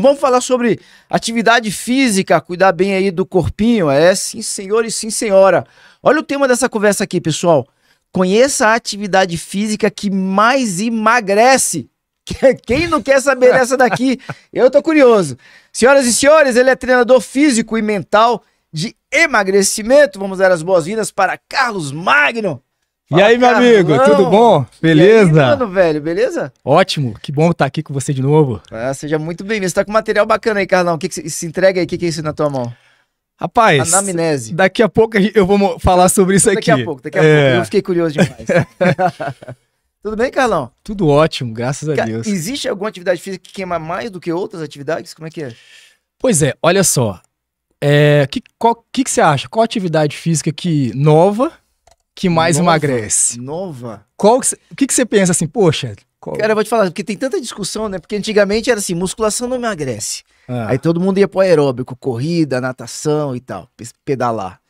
Vamos falar sobre atividade física, cuidar bem aí do corpinho. É, sim, senhor e sim, senhora. Olha o tema dessa conversa aqui, pessoal. Conheça a atividade física que mais emagrece. Quem não quer saber dessa daqui? Eu tô curioso. Senhoras e senhores, ele é treinador físico e mental de emagrecimento. Vamos dar as boas-vindas para Carlos Magno. Fala, e aí, meu amigo, tudo bom? Beleza? E aí, mano, velho, beleza? Ótimo, que bom estar aqui com você de novo. Ah, seja muito bem-vindo. Você tá com material bacana aí, Carlão. Se entrega aí, o que é isso na tua mão? Rapaz, anamnese. Daqui a pouco eu vou falar sobre isso aqui. Daqui a pouco. Eu fiquei curioso demais. Tudo bem, Carlão? Tudo ótimo, graças a Deus. Existe alguma atividade física que queima mais do que outras atividades? Como é que é? Pois é, olha só. Que você acha? Qual atividade física nova que mais emagrece? Nova? O que você pensa assim, poxa? Cara, eu vou te falar, porque tem tanta discussão, né? Porque antigamente era assim, musculação não emagrece. Aí todo mundo ia pro aeróbico, corrida, natação e tal, pedalar.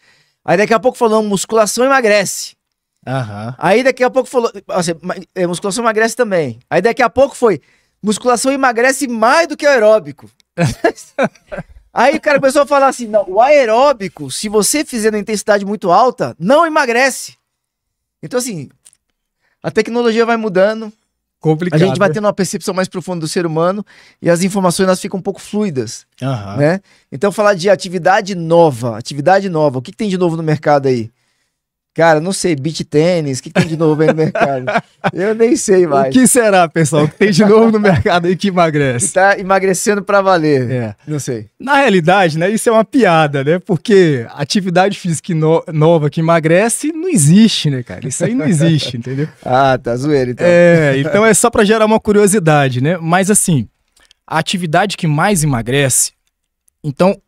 Aí daqui a pouco falou, musculação emagrece. Aí daqui a pouco falou, assim, musculação emagrece também. Aí daqui a pouco foi, musculação emagrece mais do que aeróbico. Aí o cara começou a falar assim, não, o aeróbico, se você fizer na intensidade muito alta, não emagrece. Então assim, a tecnologia vai mudando, complicado, a gente vai tendo uma percepção mais profunda do ser humano e as informações elas ficam um pouco fluidas, né? Então falar de atividade nova, o que tem de novo no mercado aí? Cara, não sei, beach tênis, o que tem de novo aí no mercado? Eu nem sei mais. O que será, pessoal, o que tem de novo no mercado aí que emagrece? Que tá emagrecendo pra valer. Não sei. Na realidade, né, isso é uma piada, né? Porque atividade física nova que emagrece não existe, né, cara? Isso aí não existe, entendeu? Ah, tá zoeiro, então. Então é só pra gerar uma curiosidade, né? Mas assim, a atividade que mais emagrece, então...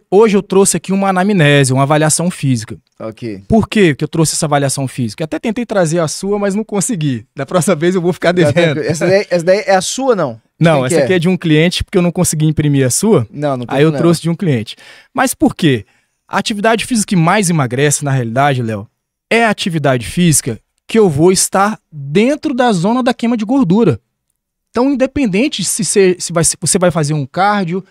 Hoje eu trouxe aqui uma anamnese, uma avaliação física. Ok. Por que eu trouxe essa avaliação física? Até tentei trazer a sua, mas não consegui. Da próxima vez eu vou ficar devendo. Essa daí é a sua, não? Não, essa aqui é de um cliente, porque eu não consegui imprimir a sua. Não Aí eu trouxe de um cliente. Mas por quê? A atividade física que mais emagrece, na realidade, Léo, é a atividade física que eu vou estar dentro da zona da queima de gordura. Então, independente se você vai fazer um cardio,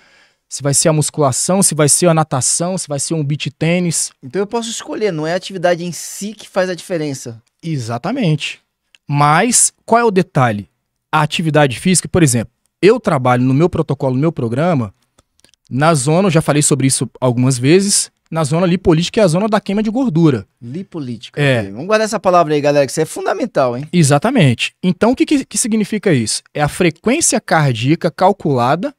se vai ser a musculação, se vai ser a natação, se vai ser um beach tênis. Então eu posso escolher, não é a atividade em si que faz a diferença. Exatamente. Mas qual é o detalhe? A atividade física, por exemplo, eu trabalho no meu protocolo, no meu programa, na zona, eu já falei sobre isso algumas vezes, na zona lipolítica, que é a zona da queima de gordura. Lipolítica. Okay. Vamos guardar essa palavra aí, galera, que isso é fundamental, hein? Exatamente. Então o que significa isso? É a frequência cardíaca calculada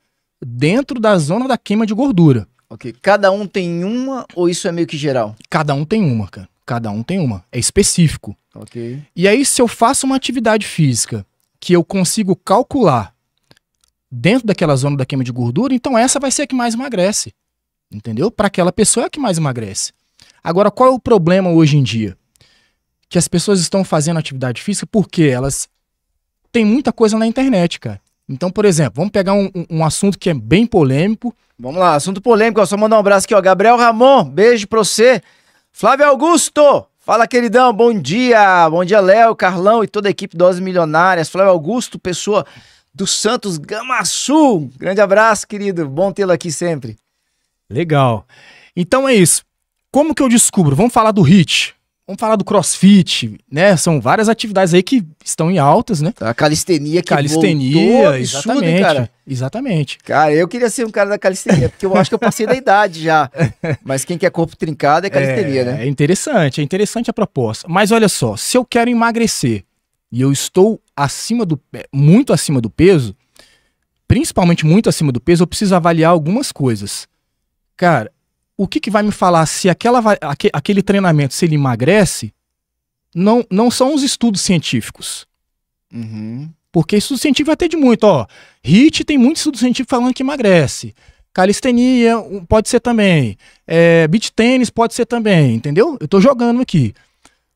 dentro da zona da queima de gordura. Ok. Cada um tem uma ou isso é meio que geral? Cada um tem uma, cara. Cada um tem uma. É específico. Ok. E aí, se eu faço uma atividade física que eu consigo calcular dentro daquela zona da queima de gordura, então essa vai ser a que mais emagrece. Entendeu? Para aquela pessoa é a que mais emagrece. Agora, qual é o problema hoje em dia? Que as pessoas estão fazendo atividade física porque elas têm muita coisa na internet, cara. Então, por exemplo, vamos pegar um assunto que é bem polêmico. Vamos lá, assunto polêmico, ó, só mandar um abraço aqui, ó. Gabriel Ramon, beijo pra você. Flávio Augusto, fala, queridão, bom dia. Bom dia, Léo, Carlão e toda a equipe Doses Milionárias. Flávio Augusto, pessoa do Santos Gamaçu. Grande abraço, querido, bom tê-lo aqui sempre. Legal. Então é isso. Como que eu descubro? Vamos falar do HIIT. Vamos falar do CrossFit, né? São várias atividades aí que estão em altas, né? A calistenia que voltou, absurdo, exatamente, cara. Exatamente. Cara, eu queria ser um cara da calistenia, porque eu acho que eu passei da idade já. Mas quem quer corpo trincado é calistenia, né? É interessante a proposta. Mas olha só, se eu quero emagrecer e eu estou muito acima do peso, principalmente muito acima do peso, eu preciso avaliar algumas coisas. Cara, o que vai me falar se aquele treinamento, se ele emagrece, não são os estudos científicos. Porque estudo científico vai ter de muito, ó. HIIT tem muito estudo científico falando que emagrece. Calistenia pode ser também. Beach tênis pode ser também, entendeu? Eu tô jogando aqui.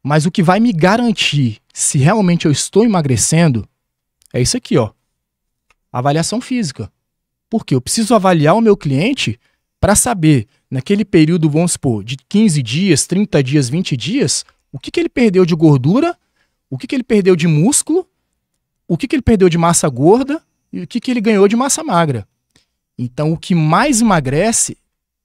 Mas o que vai me garantir se realmente eu estou emagrecendo é isso aqui, ó. Avaliação física. Porque eu preciso avaliar o meu cliente para saber, naquele período, vamos supor, de 15 dias, 30 dias, 20 dias, o que ele perdeu de gordura, o que ele perdeu de músculo, o que ele perdeu de massa gorda e o que ele ganhou de massa magra. Então, o que mais emagrece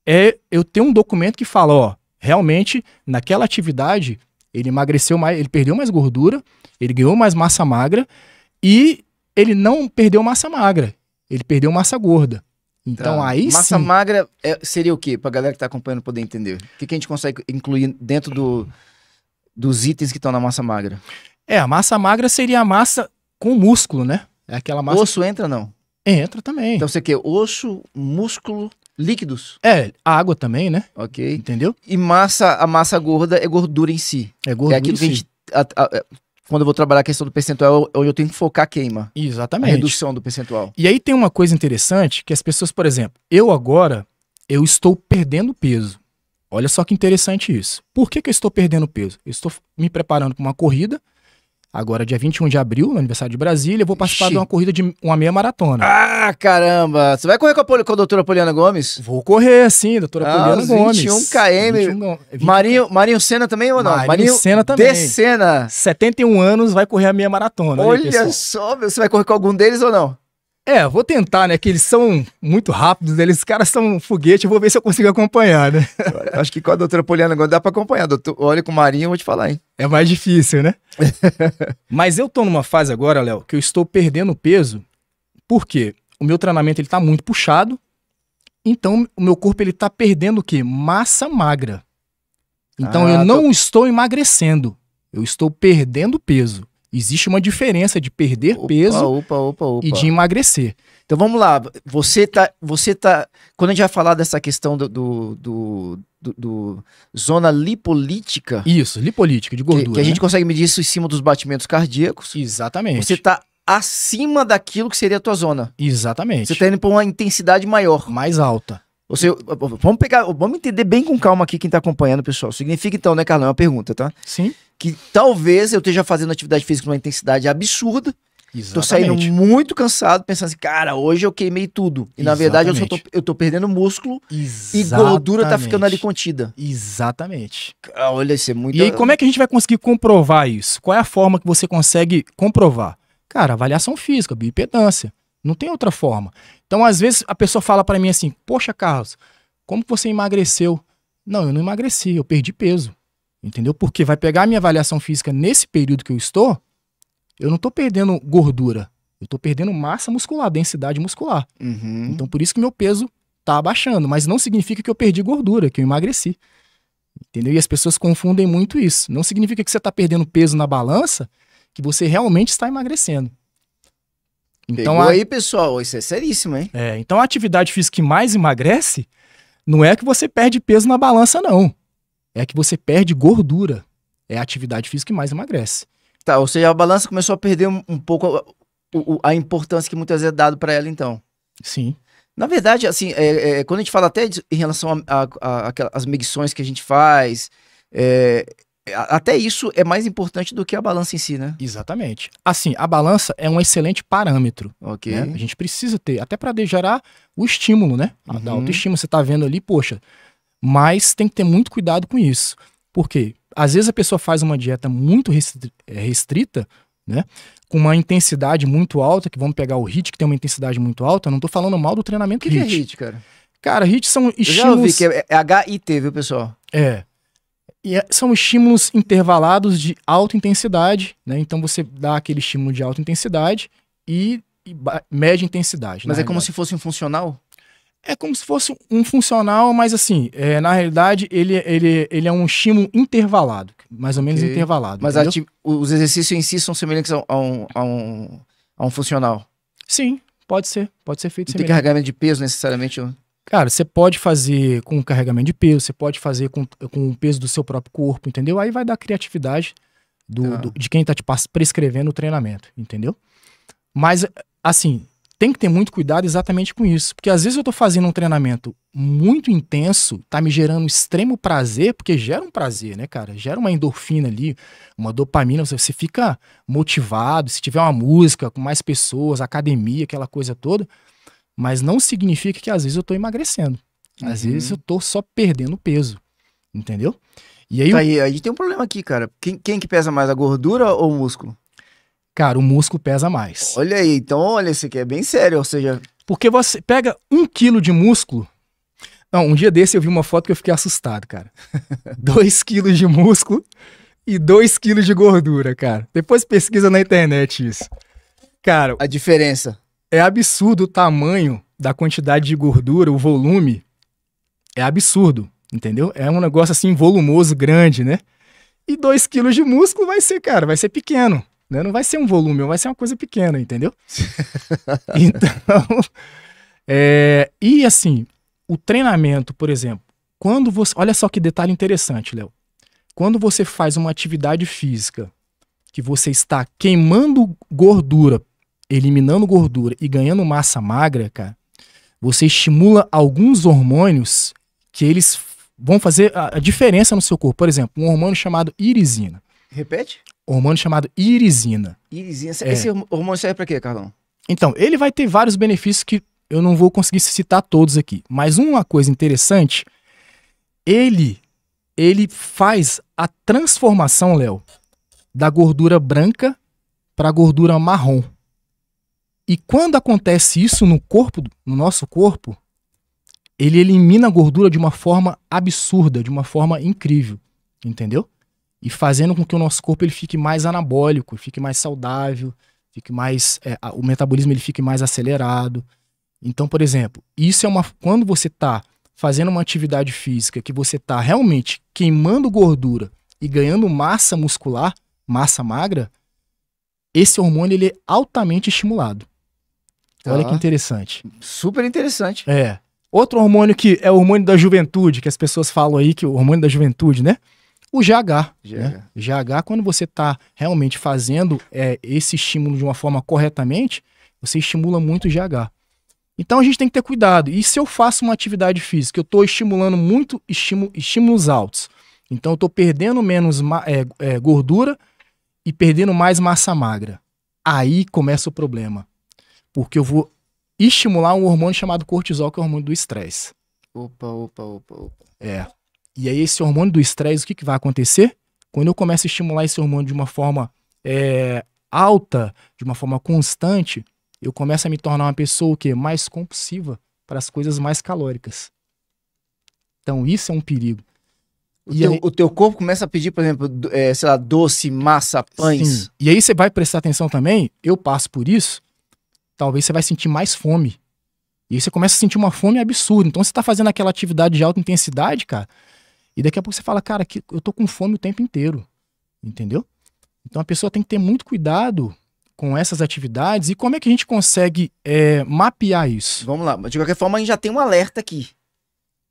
é eu ter um documento que fala, ó, realmente, naquela atividade, ele emagreceu mais, ele perdeu mais gordura, ele ganhou mais massa magra e ele não perdeu massa magra, ele perdeu massa gorda. Então, aí massa sim... magra seria o quê? Pra galera que tá acompanhando poder entender. O que a gente consegue incluir dentro dos itens que estão na massa magra? A massa magra seria a massa com músculo, né? É aquela massa... Osso entra, não? Entra também. Então você quer osso, músculo, líquidos? Água também, né? Ok. Entendeu? E a massa gorda é gordura em si. É gordura aquilo em que a si. gente... quando eu vou trabalhar a questão do percentual, onde eu tenho que focar a queima. Exatamente. A redução do percentual. E aí tem uma coisa interessante, que as pessoas, por exemplo, eu estou perdendo peso. Olha só que interessante isso. Por que eu estou perdendo peso? Eu estou me preparando para uma corrida, agora dia 21 de abril, no aniversário de Brasília, eu vou participar de uma corrida de uma meia maratona. Ah, caramba! Você vai correr com a doutora Poliana Gomes? Vou correr, sim, doutora Poliana Gomes. 21 km. 21... Marinho Senna também ou não? Marinho Senna também. De Senna. 71 anos vai correr a meia maratona. Olha só, você vai correr com algum deles ou não? Vou tentar, né? Que eles são muito rápidos, os caras são foguete, eu vou ver se eu consigo acompanhar, né? Acho que com a doutora Poliana agora dá pra acompanhar. Olha, com o Marinho eu vou te falar, hein? É mais difícil, né? Mas eu tô numa fase agora, Léo, que eu estou perdendo peso, porque o meu treinamento ele tá muito puxado, então o meu corpo ele tá perdendo o quê? Massa magra. Então eu não estou emagrecendo, eu estou perdendo peso. Existe uma diferença de perder peso e de emagrecer. Então vamos lá, você tá. Quando a gente vai falar dessa questão do zona lipolítica. Isso, lipolítica, de gordura. Que a gente consegue medir isso em cima dos batimentos cardíacos. Exatamente. Você tá acima daquilo que seria a tua zona. Exatamente. Você tá indo pra uma intensidade maior. Mais alta. Vamos entender bem com calma aqui quem tá acompanhando, pessoal. Significa então, né, Carlão? É uma pergunta, tá? Sim. Que talvez eu esteja fazendo atividade física numa intensidade absurda. Exatamente. Tô saindo muito cansado, pensando assim, cara, hoje eu queimei tudo. E na verdade eu tô perdendo músculo. Exatamente. E gordura tá ficando ali contida. Exatamente. Olha, isso é muito... E aí, como é que a gente vai conseguir comprovar isso? Qual é a forma que você consegue comprovar? Cara, avaliação física, bioimpedância. Não tem outra forma. Então, às vezes, a pessoa fala pra mim assim, poxa, Carlos, como que você emagreceu? Não, eu não emagreci, eu perdi peso. Entendeu? Porque vai pegar a minha avaliação física nesse período que eu não tô perdendo gordura, eu tô perdendo massa muscular, densidade muscular. Uhum. Então, por isso que meu peso tá abaixando, mas não significa que eu perdi gordura, que eu emagreci. Entendeu? E as pessoas confundem muito isso. Não significa que você tá perdendo peso na balança, que você realmente está emagrecendo. Então, aí, pessoal, isso é seríssimo, hein? Então a atividade física que mais emagrece não é que você perde peso na balança, não. É que você perde gordura. É a atividade física que mais emagrece. Tá, ou seja, a balança começou a perder um pouco a importância que muitas vezes é dado para ela, então. Sim. Na verdade, assim, quando a gente fala até em relação às medições que a gente faz, até isso é mais importante do que a balança em si, né? Exatamente. Assim, a balança é um excelente parâmetro. Ok. Né? A gente precisa ter, até para gerar o estímulo, né? A autoestima, você tá vendo ali, poxa. Mas tem que ter muito cuidado com isso. Por quê? Às vezes a pessoa faz uma dieta muito restrita, né? Com uma intensidade muito alta, que vamos pegar o HIIT, que tem uma intensidade muito alta. Eu não tô falando mal do treinamento HIIT. O que é HIIT, cara? Cara, HIIT são estímulos... Eu já ouvi que é HIT, viu, pessoal? São estímulos intervalados de alta intensidade, né? Então você dá aquele estímulo de alta intensidade e média intensidade. Mas é como se fosse um funcional? É como se fosse um funcional, mas assim, na realidade ele é um estímulo intervalado, mais ou menos intervalado. Mas os exercícios em si são semelhantes a um funcional? Sim, pode ser feito semelhante. Não tem carregamento de peso necessariamente? Cara, você pode fazer com carregamento de peso, você pode fazer com o peso do seu próprio corpo, entendeu? Aí vai dar criatividade de quem tá te prescrevendo o treinamento, entendeu? Mas, assim, tem que ter muito cuidado exatamente com isso. Porque às vezes eu tô fazendo um treinamento muito intenso, tá me gerando extremo prazer, porque gera um prazer, né, cara? Gera uma endorfina ali, uma dopamina, você fica motivado, se tiver uma música com mais pessoas, academia, aquela coisa toda. Mas não significa que às vezes eu tô emagrecendo. Às vezes eu tô só perdendo peso, entendeu? E aí, aí tem um problema aqui, cara. Quem que pesa mais, a gordura ou o músculo? Cara, o músculo pesa mais. Olha aí, então olha, isso aqui é bem sério, ou seja... Porque você pega 1 quilo de músculo. Não, um dia desse eu vi uma foto que eu fiquei assustado, cara. 2 quilos de músculo e 2 quilos de gordura, cara. Depois pesquisa na internet isso. Cara, a diferença. É absurdo o tamanho da quantidade de gordura, o volume. É absurdo, entendeu? É um negócio assim volumoso, grande, né? E 2 quilos de músculo vai ser, cara, vai ser pequeno. Né? Não vai ser um volume, vai ser uma coisa pequena, entendeu? Então, e assim, o treinamento, por exemplo, quando você... Olha só que detalhe interessante, Léo. Quando você faz uma atividade física que você está queimando gordura, eliminando gordura e ganhando massa magra, cara, você estimula alguns hormônios que eles vão fazer a diferença no seu corpo. Por exemplo, um hormônio chamado irisina. Repete? Hormônio chamado irisina. Irisina. Esse hormônio serve pra quê, Carlão? Então, ele vai ter vários benefícios que eu não vou conseguir citar todos aqui. Mas uma coisa interessante, ele faz a transformação, Léo, da gordura branca para a gordura marrom. E quando acontece isso no nosso corpo, ele elimina a gordura de uma forma absurda, de uma forma incrível, entendeu? E fazendo com que o nosso corpo ele fique mais anabólico, fique mais saudável, fique mais, o metabolismo ele fique mais acelerado. Então, por exemplo, isso quando você está fazendo uma atividade física que você está realmente queimando gordura e ganhando massa muscular, massa magra, esse hormônio ele é altamente estimulado. Olha que interessante. Super interessante. Outro hormônio que é o hormônio da juventude, que as pessoas falam aí, que é o hormônio da juventude, né? O GH. Né? GH, quando você está realmente fazendo esse estímulo de uma forma corretamente, você estimula muito o GH. Então a gente tem que ter cuidado. E se eu faço uma atividade física, eu estou estimulando muito estímulos altos. Então eu estou perdendo menos gordura e perdendo mais massa magra. Aí começa o problema. Porque eu vou estimular um hormônio chamado cortisol, que é o hormônio do estresse. Opa. E aí esse hormônio do estresse, o que vai acontecer? Quando eu começo a estimular esse hormônio de uma forma alta, de uma forma constante, eu começo a me tornar uma pessoa mais compulsiva para as coisas mais calóricas. Então isso é um perigo. O teu corpo começa a pedir, por exemplo, sei lá, doce, massa, pães. Sim. E aí você vai prestar atenção também, eu passo por isso, talvez você vai sentir mais fome. E aí você começa a sentir uma fome absurda. Então você tá fazendo aquela atividade de alta intensidade, cara, e daqui a pouco você fala, cara, eu tô com fome o tempo inteiro. Entendeu? Então a pessoa tem que ter muito cuidado com essas atividades. E como é que a gente consegue mapear isso? Vamos lá. Mas de qualquer forma, a gente já tem um alerta aqui,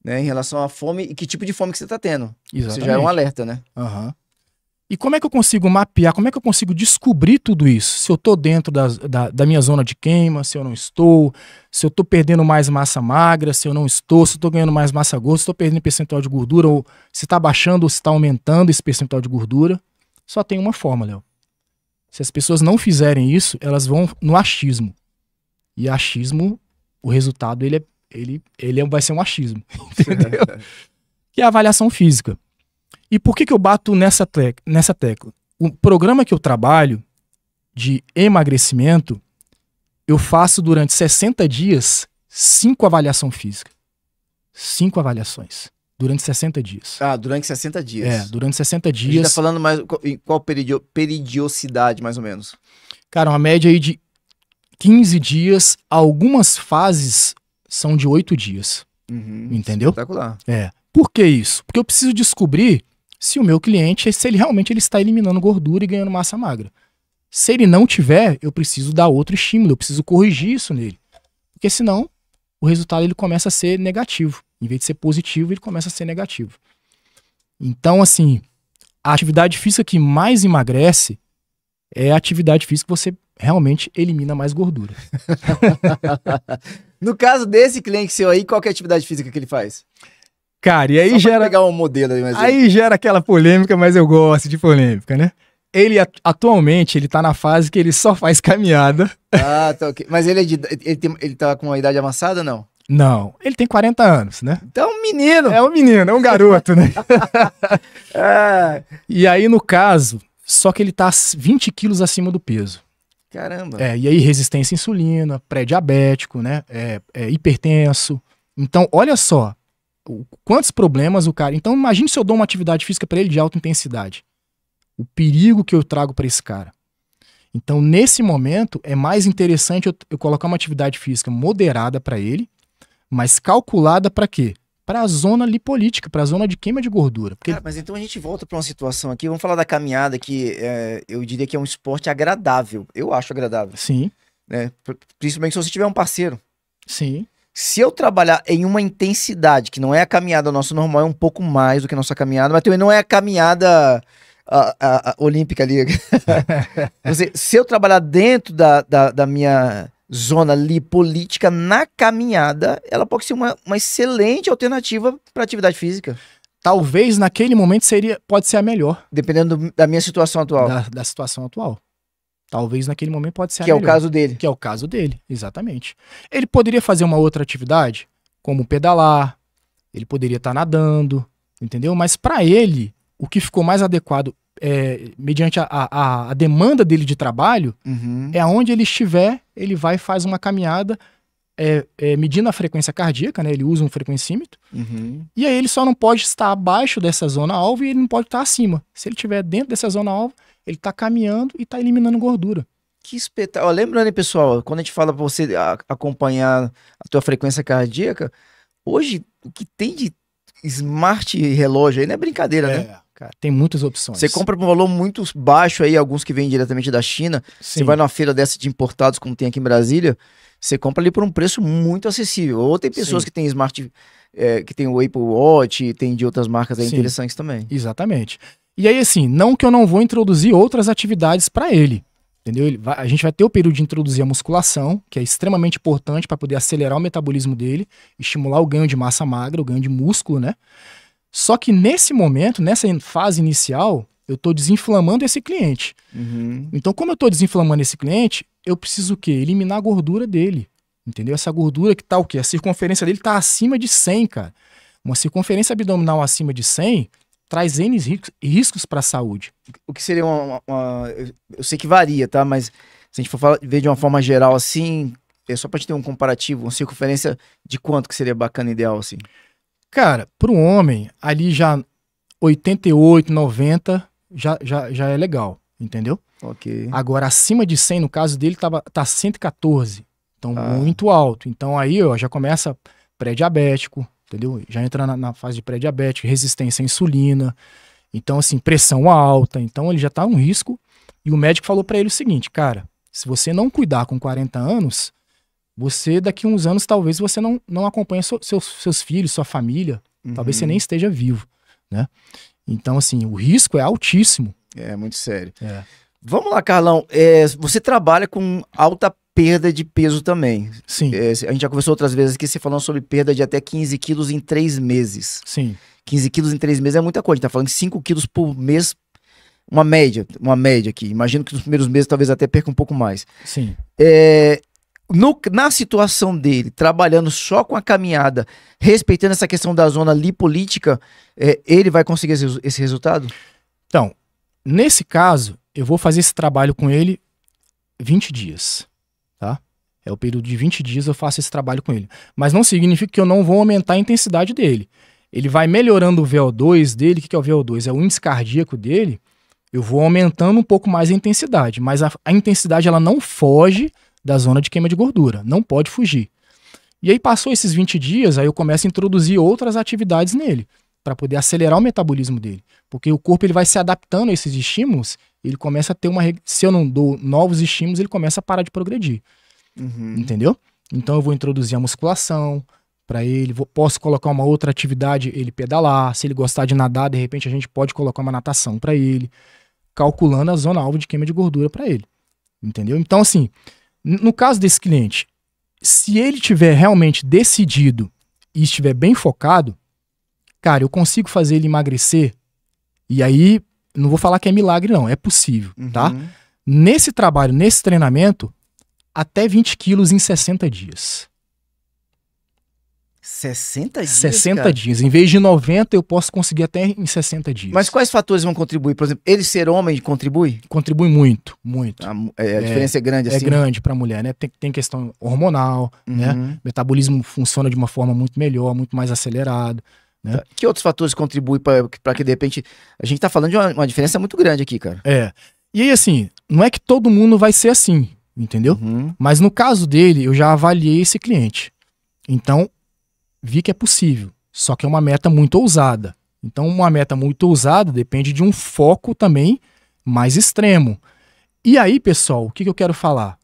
né, em relação à fome e que tipo de fome que você tá tendo. Exatamente. Isso já é um alerta, né? E como é que eu consigo mapear, como é que eu consigo descobrir tudo isso? Se eu tô dentro da minha zona de queima, se eu não estou, se eu tô perdendo mais massa magra, se eu não estou, se eu tô ganhando mais massa gorda, se eu tô perdendo percentual de gordura, ou se tá baixando ou se tá aumentando esse percentual de gordura. Só tem uma forma, Léo. Se as pessoas não fizerem isso, elas vão no achismo. E achismo, o resultado, ele vai ser um achismo, entendeu? Que é a avaliação física. E por que eu bato nessa tecla? O programa que eu trabalho de emagrecimento, eu faço durante 60 dias 5 avaliações físicas. 5 avaliações. Durante 60 dias. Durante 60 dias. Durante 60 dias. A gente tá falando mais em qual periodicidade, mais ou menos? Cara, uma média aí de 15 dias. Algumas fases são de 8 dias. Entendeu? Espetacular. Por que isso? Porque eu preciso descobrir se o meu cliente, se ele realmente está eliminando gordura e ganhando massa magra. Se ele não tiver, eu preciso dar outro estímulo, eu preciso corrigir isso nele. Porque senão, o resultado ele começa a ser negativo. Em vez de ser positivo, ele começa a ser negativo. Então, assim, a atividade física que mais emagrece é a atividade física que você realmente elimina mais gordura. No caso desse cliente seu aí, qual que é a atividade física que ele faz? Cara, e aí gera pegar um modelo aí gera aquela polêmica, mas eu gosto de polêmica, né? Ele atualmente ele tá na fase que ele só faz caminhada. Tá ok. Mas ele tá com uma idade avançada ou não? Não, ele tem 40 anos, né? Então é um menino. É um menino, é um garoto, né? E aí no caso, só que ele tá 20 quilos acima do peso. Caramba. E aí resistência à insulina, pré-diabético, né? Hipertenso. Então, olha só, quantos problemas o cara... Então, imagine se eu dou uma atividade física para ele de alta intensidade. O perigo que eu trago para esse cara. Então, nesse momento, é mais interessante eu colocar uma atividade física moderada para ele, mas calculada para quê? Para a zona lipolítica, para a zona de queima de gordura. Porque... Cara, mas então a gente volta para uma situação aqui, vamos falar da caminhada, que eu diria que é um esporte agradável. Eu acho agradável. Sim. Né? Principalmente se você tiver um parceiro. Sim. Se eu trabalhar em uma intensidade, que não é a caminhada nossa normal, é um pouco mais do que a nossa caminhada, mas também não é a caminhada a olímpica ali. Se eu trabalhar dentro da minha zona lipolítica na caminhada, ela pode ser uma excelente alternativa para atividade física. Talvez naquele momento pode ser a melhor. Dependendo da minha situação atual. Da situação atual. Talvez naquele momento pode ser a melhor. Que é o caso dele. Que é o caso dele, exatamente. Ele poderia fazer uma outra atividade, como pedalar, ele poderia estar nadando, entendeu? Mas para ele, o que ficou mais adequado, mediante a demanda dele de trabalho, é onde ele estiver, ele vai e faz uma caminhada, medindo a frequência cardíaca, né? Ele usa um frequencímetro, e aí ele só não pode estar abaixo dessa zona-alvo e ele não pode estar acima. Se ele estiver dentro dessa zona-alvo, ele está caminhando e está eliminando gordura. Que espetáculo. Lembrando aí, pessoal, quando a gente fala para você acompanhar a tua frequência cardíaca, hoje o que tem de smart relógio aí não é brincadeira, né? Cara, tem muitas opções. Você compra por um valor muito baixo aí, alguns que vêm diretamente da China. Sim. Você vai numa feira dessa de importados, como tem aqui em Brasília, você compra ali por um preço muito acessível. Ou tem pessoas que tem smart, que tem o Apple Watch, tem de outras marcas aí interessantes também. Exatamente. E aí, assim, não que eu não vou introduzir outras atividades para ele, entendeu? A gente vai ter o período de introduzir a musculação, que é extremamente importante para poder acelerar o metabolismo dele, estimular o ganho de massa magra, o ganho de músculo, né? Só que nesse momento, nessa fase inicial, eu estou desinflamando esse cliente. Então, como eu estou desinflamando esse cliente, eu preciso o quê? Eliminar a gordura dele, entendeu? Essa gordura que tá o quê? A circunferência dele tá acima de 100, cara. Uma circunferência abdominal acima de 100... traz N riscos para a saúde. O que seria eu sei que varia, tá? Mas se a gente for ver de uma forma geral assim, só pra gente ter um comparativo, uma circunferência de quanto que seria bacana, ideal, assim? Cara, pro homem, ali já 88, 90 já é legal, entendeu? Ok. Agora, acima de 100, no caso dele, tá 114. Então, muito alto. Então, aí, ó, já começa pré-diabético, entendeu? Já entra na fase de pré-diabético, resistência à insulina, então assim, pressão alta, então ele já tá um risco, e o médico falou para ele o seguinte, cara, se você não cuidar com 40 anos, você daqui a uns anos talvez você não acompanhe seus filhos, sua família, talvez você nem esteja vivo, né? Então assim, o risco é altíssimo. É, muito sério. Vamos lá, Carlão, você trabalha com alta perda de peso também. Sim. A gente já conversou outras vezes aqui, você falando sobre perda de até 15 quilos em 3 meses. Sim. 15 quilos em 3 meses é muita coisa, a gente tá falando de 5 quilos por mês, uma média aqui. Imagino que nos primeiros meses talvez até perca um pouco mais. Sim. Na situação dele, trabalhando só com a caminhada, respeitando essa questão da zona lipolítica, ele vai conseguir esse resultado? Então, nesse caso, eu vou fazer esse trabalho com ele 20 dias. Tá? É o período de 20 dias eu faço esse trabalho com ele. Mas não significa que eu não vou aumentar a intensidade dele. Ele vai melhorando o VO2 dele. O que é o VO2? É o índice cardíaco dele. Eu vou aumentando um pouco mais a intensidade. Mas a intensidade ela não foge da zona de queima de gordura. Não pode fugir. E aí passou esses 20 dias, aí eu começo a introduzir outras atividades nele, para poder acelerar o metabolismo dele. Porque o corpo ele vai se adaptando a esses estímulos, ele começa a ter se eu não dou novos estímulos, ele começa a parar de progredir. Entendeu? Então eu vou introduzir a musculação para ele, posso colocar uma outra atividade, ele pedalar, se ele gostar de nadar, de repente a gente pode colocar uma natação para ele, calculando a zona alvo de queima de gordura para ele. Entendeu? Então assim, no caso desse cliente, se ele tiver realmente decidido e estiver bem focado, cara, eu consigo fazer ele emagrecer, e aí, não vou falar que é milagre não, é possível, tá? Nesse trabalho, nesse treinamento, até 20 quilos em 60 dias. 60 dias? 60 cara? dias. Em vez de 90, eu posso conseguir até em 60 dias. Mas quais fatores vão contribuir? Por exemplo, ele ser homem contribui? Contribui muito, muito. A diferença é grande assim? É grande para a mulher, né? Tem questão hormonal, né? O metabolismo funciona de uma forma muito melhor, muito mais acelerado. Né? Tá. Que outros fatores contribuem para que, de repente, a gente tá falando de uma diferença muito grande aqui, cara. E aí, assim, não é que todo mundo vai ser assim, entendeu? Mas no caso dele, eu já avaliei esse cliente. Então, vi que é possível. Só que é uma meta muito ousada. Então, uma meta muito ousada depende de um foco também mais extremo. E aí, pessoal, o que eu quero falar?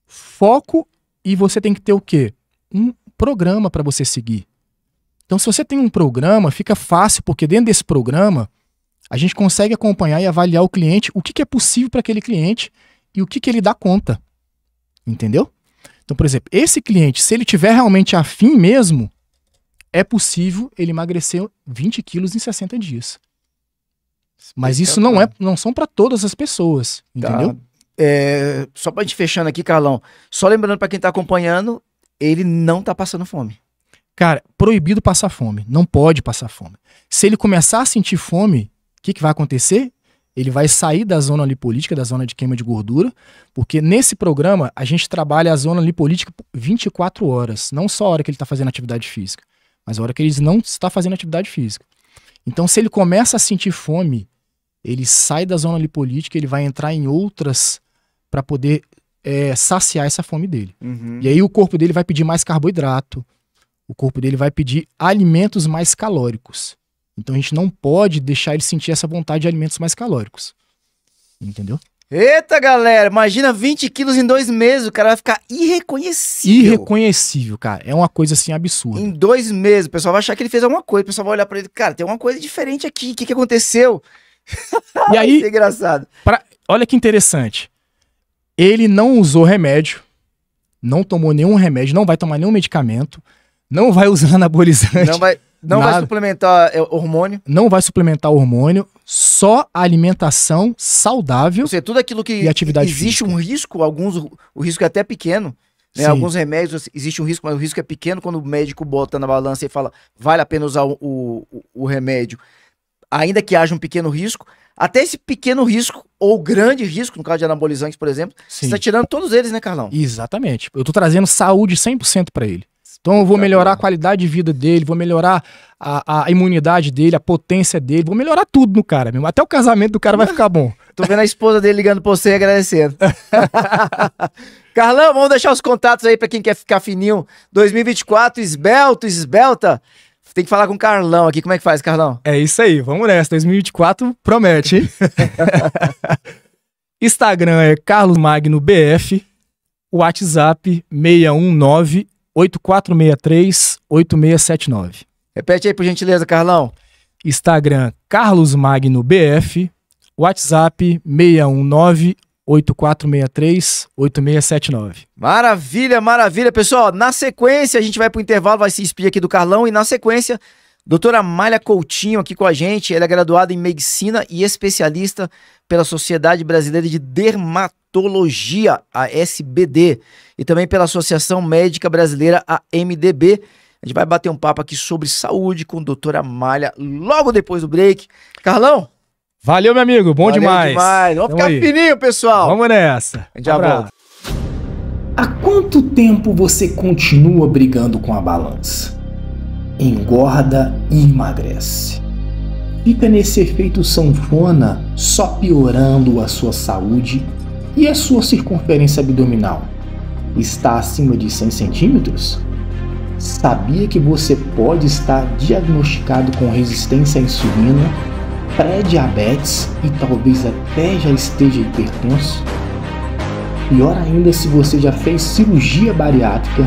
Foco, e você tem que ter o quê? Um programa para você seguir. Então, se você tem um programa, fica fácil, porque dentro desse programa, a gente consegue acompanhar e avaliar o cliente, o que é possível para aquele cliente e o que ele dá conta. Entendeu? Então, por exemplo, esse cliente, se ele tiver realmente afim mesmo, é possível ele emagrecer 20 quilos em 60 dias. Mas isso não são para todas as pessoas, entendeu? Tá. Só pra gente fechando aqui, Carlão, só lembrando para quem tá acompanhando, ele não tá passando fome. Cara, proibido passar fome. Não pode passar fome. Se ele começar a sentir fome, o que vai acontecer? Ele vai sair da zona lipolítica, da zona de queima de gordura, porque nesse programa a gente trabalha a zona lipolítica por 24 horas. Não só a hora que ele está fazendo atividade física, mas a hora que ele não está fazendo atividade física. Então, se ele começa a sentir fome, ele sai da zona lipolítica, ele vai entrar em outras para poder saciar essa fome dele. E aí o corpo dele vai pedir mais carboidrato, o corpo dele vai pedir alimentos mais calóricos. Então a gente não pode deixar ele sentir essa vontade de alimentos mais calóricos. Entendeu? Eita, galera, imagina 20 quilos em 2 meses, o cara vai ficar irreconhecível. Irreconhecível, cara. É uma coisa assim absurda. Em 2 meses, o pessoal vai achar que ele fez alguma coisa, o pessoal vai olhar pra ele, cara, tem uma coisa diferente aqui, o que aconteceu? E aí, isso é engraçado. Olha que interessante. Ele não usou remédio, não tomou nenhum remédio, não vai tomar nenhum medicamento, não vai usar anabolizante. Não vai suplementar hormônio. Não vai suplementar hormônio, só alimentação saudável. Ou seja, tudo aquilo que e atividade existe física. Um risco, o risco é até pequeno. Né? Alguns remédios existe um risco, mas o risco é pequeno. Quando o médico bota na balança e fala, vale a pena usar o remédio, ainda que haja um pequeno risco. Até esse pequeno risco, ou grande risco, no caso de anabolizantes, por exemplo, você está tirando todos eles, né, Carlão? Exatamente. Eu tô trazendo saúde 100% para ele. Então eu vou melhorar a qualidade de vida dele, vou melhorar a imunidade dele, a potência dele, vou melhorar tudo no cara mesmo. Até o casamento do cara vai ficar bom. Tô vendo a esposa dele ligando pra você e agradecendo. Carlão, vamos deixar os contatos aí pra quem quer ficar fininho. 2024, esbelta. Tem que falar com o Carlão aqui. Como é que faz, Carlão? É isso aí, vamos nessa. 2024 promete, hein? Instagram é Carlos Magno BF, WhatsApp 619 8463-8679. Repete aí, por gentileza, Carlão. Instagram, Carlos Magno BF. WhatsApp, 619-8463-8679. Maravilha, maravilha. Pessoal, na sequência, a gente vai pro intervalo, vai se despedir aqui do Carlão. E na sequência, doutora Amália Coutinho aqui com a gente. Ela é graduada em Medicina e especialista pela Sociedade Brasileira de Dermatologia, a SBD, e também pela Associação Médica Brasileira, a MDB. A gente vai bater um papo aqui sobre saúde com a doutora Amália logo depois do break. Carlão? Valeu, meu amigo. Bom demais. Vamos ficar fininho, pessoal. Vamos nessa. A gente já volta. Há quanto tempo você continua brigando com a balança? Engorda e emagrece. Fica nesse efeito sanfona, só piorando a sua saúde e a sua circunferência abdominal. Está acima de 100 centímetros? Sabia que você pode estar diagnosticado com resistência à insulina, pré-diabetes e talvez até já esteja hipertenso? Pior ainda se você já fez cirurgia bariátrica,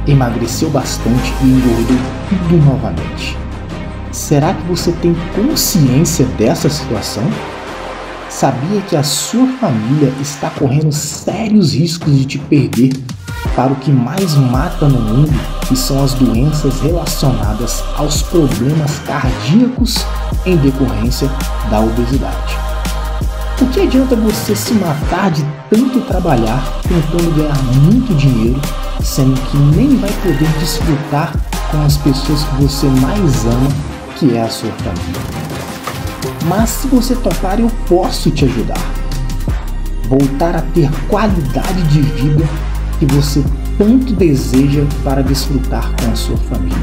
emagreceu bastante e engordou tudo novamente. Será que você tem consciência dessa situação? Sabia que a sua família está correndo sérios riscos de te perder para o que mais mata no mundo, que são as doenças relacionadas aos problemas cardíacos em decorrência da obesidade? O que adianta você se matar de tanto trabalhar tentando ganhar muito dinheiro, sendo que nem vai poder desfrutar com com as pessoas que você mais ama, que é a sua família. Mas se você topar, eu posso te ajudar. Voltar a ter qualidade de vida que você tanto deseja para desfrutar com a sua família.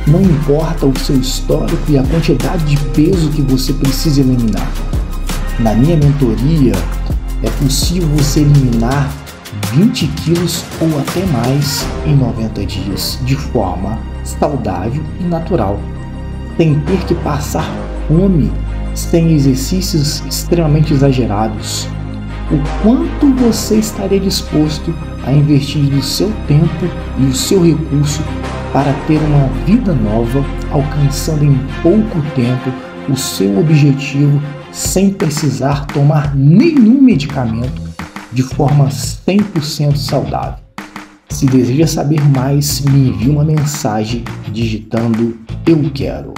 Não importa o seu histórico e a quantidade de peso que você precisa eliminar. Na minha mentoria, é possível você eliminar 20 quilos ou até mais em 90 dias, de forma saudável e natural, sem ter que passar fome, sem exercícios extremamente exagerados. O quanto você estaria disposto a investir do seu tempo e o seu recurso para ter uma vida nova, alcançando em pouco tempo o seu objetivo sem precisar tomar nenhum medicamento, de forma 100% saudável. Se deseja saber mais, me envie uma mensagem digitando "Eu quero".